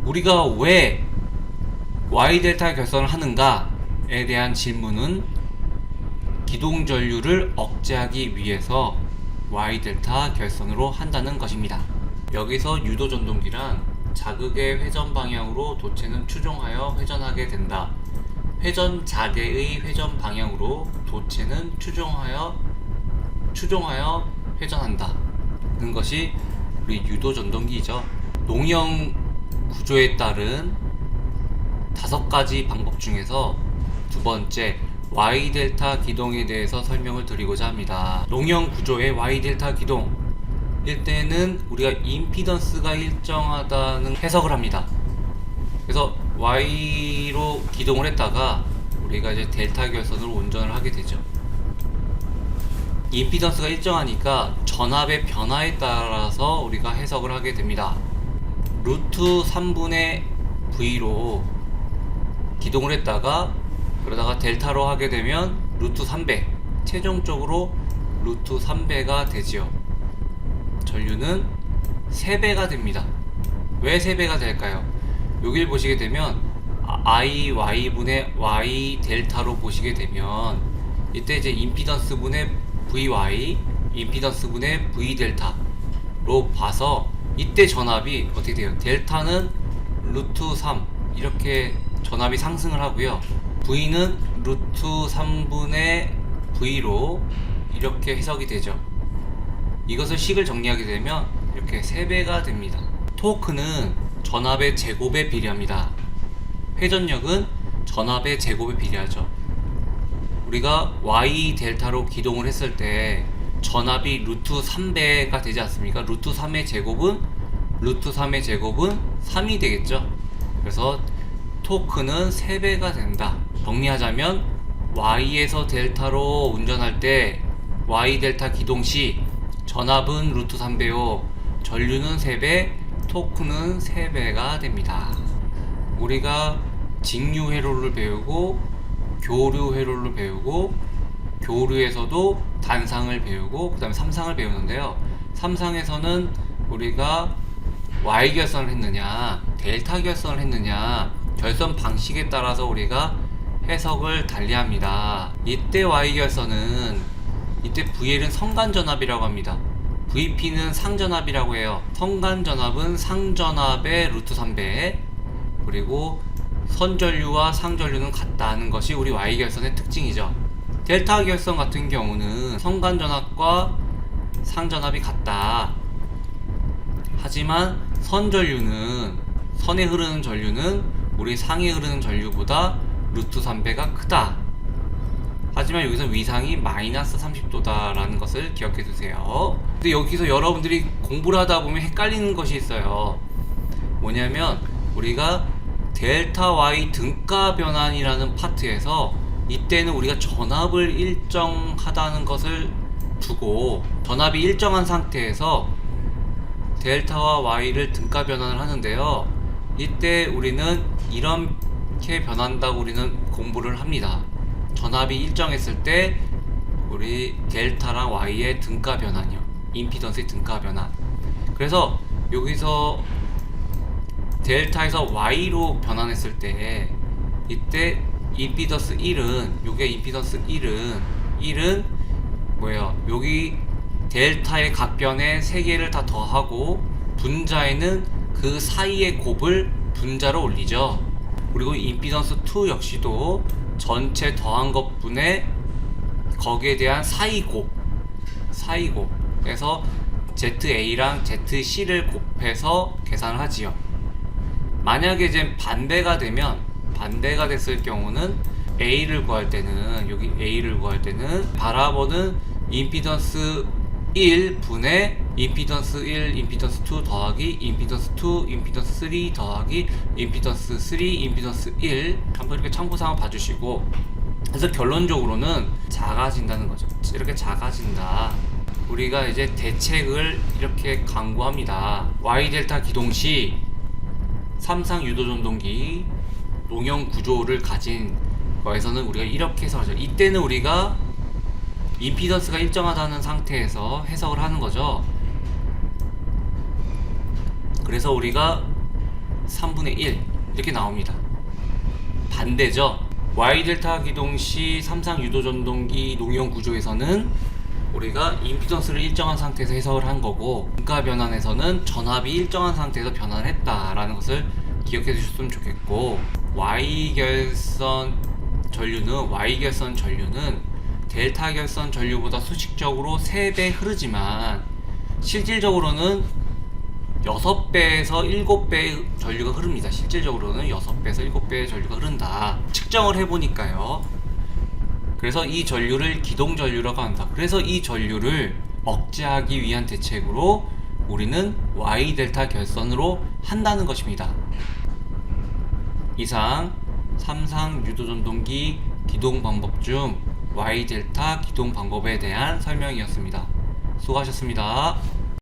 우리가 왜 Y델타 결선을 하는가에 대한 질문은 기동전류를 억제하기 위해서 Y델타 결선으로 한다는 것입니다. 여기서 유도전동기란 자극의 회전 방향으로 도체는 추종하여 회전하게 된다. 회전 자계의 회전 방향으로 도체는 추종하여 회전한다 는 것이 우리 유도전동기이죠. 농형 구조에 따른 5가지 방법 중에서 두 번째 Y델타 기동에 대해서 설명을 드리고자 합니다. 농형 구조의 Y델타 기동, 일때는 우리가 임피던스가 일정하다는 해석을 합니다. 그래서 Y로 기동을 했다가 우리가 이제 델타 결선으로 운전을 하게 되죠. 임피던스가 일정하니까 전압의 변화에 따라서 우리가 해석을 하게 됩니다. 루트 3분의 V로 기동을 했다가 그러다가 델타로 하게 되면 루트 3배, 최종적으로 루트 3배가 되지요. 전류는 3배가 됩니다. 왜 3배가 될까요? 여길 보시게 되면 IY분의 Y 델타로 보시게 되면 이때 이제 임피던스 분의 VY, 임피던스 분의 V 델타로 봐서 이때 전압이 어떻게 돼요? 델타는 루트 3 이렇게 전압이 상승을 하고요. V는 루트 3분의 V로 이렇게 해석이 되죠. 이것을 식을 정리하게 되면 이렇게 3배가 됩니다. 토크는 전압의 제곱에 비례합니다. 회전력은 전압의 제곱에 비례하죠. 우리가 Y 델타로 기동을 했을 때 전압이 루트 3배가 되지 않습니까? 루트 3의 제곱은 3이 되겠죠. 그래서 토크는 3배가 된다. 정리하자면 Y에서 델타로 운전할 때 Y 델타 기동 시 전압은 루트 3배요. 전류는 3배, 토크는 3배가 됩니다. 우리가 직류 회로를 배우고 교류 회로를 배우고 교류에서도 단상을 배우고 그 다음에 삼상을 배우는데요. 삼상에서는 우리가 Y 결선을 했느냐 델타 결선을 했느냐 결선 방식에 따라서 우리가 해석을 달리합니다. 이때 Y 결선은 이때 VL은 성간전압이라고 합니다. VP는 상전압이라고 해요. 성간전압은 상전압의 루트 3배, 그리고 선전류와 상전류는 같다는 것이 우리 Y 결선의 특징이죠. 델타 결선 같은 경우는 성간전압과 상전압이 같다. 하지만 선전류는, 선에 흐르는 전류는 우리 상에 흐르는 전류보다 루트 3배가 크다. 하지만 여기서 위상이 마이너스 30도다 라는 것을 기억해 두세요. 근데 여기서 여러분들이 공부를 하다 보면 헷갈리는 것이 있어요. 뭐냐면 우리가 델타 Y 등가 변환이라는 파트에서 이때는 우리가 전압을 일정하다는 것을 두고 전압이 일정한 상태에서 델타와 Y를 등가 변환을 하는데요. 이때 우리는 이렇게 변한다고 우리는 공부를 합니다. 전압이 일정했을 때 우리 델타랑 Y의 등가 변환이요. 임피던스의 등가 변환. 그래서 여기서 델타에서 Y로 변환했을 때 이때 임피던스 1은 요게 임피던스 1은 뭐예요? 여기 델타의 각변에 3개를 다 더하고 분자에는 그 사이의 곱을 분자로 올리죠. 그리고 임피던스 2 역시도 전체 더한 것분의 거기에 대한 사이곱 그래서 ZA랑 ZC를 곱해서 계산을 하지요. 만약에 이제 반대가 됐을 경우는 A를 구할 때는 여기 A를 구할 때는 바라보는 임피던스 1 분의 임피던스 1, 임피던스 2 더하기 임피던스 2, 임피던스 3 더하기 임피던스 3, 임피던스 1 한번 이렇게 참고사항 봐주시고, 그래서 결론적으로는 작아진다는 거죠. 이렇게 작아진다. 우리가 이제 대책을 이렇게 강구합니다. Y델타 기동 시 삼상 유도전동기 농형 구조를 가진 거에서는 우리가 이렇게 해석하죠. 이때는 우리가 임피던스가 일정하다는 상태에서 해석을 하는 거죠. 그래서 우리가 3분의 1 이렇게 나옵니다. 반대죠. Y 델타 기동 시 삼상 유도 전동기 농형 구조에서는 우리가 임피던스를 일정한 상태에서 해석을 한 거고, 분가 변환에서는 전압이 일정한 상태에서 변환했다라는 것을 기억해 주셨으면 좋겠고, Y 결선 전류는 델타 결선 전류보다 수직적으로 3배 흐르지만 실질적으로는 6배에서 7배의 전류가 흐릅니다. 실질적으로는 6배에서 7배의 전류가 흐른다. 측정을 해보니까요. 그래서 이 전류를 기동 전류라고 한다. 그래서 이 전류를 억제하기 위한 대책으로 우리는 Y 델타 결선으로 한다는 것입니다. 이상 삼상 유도전동기 기동 방법 중 Y 델타 기동 방법에 대한 설명이었습니다. 수고하셨습니다.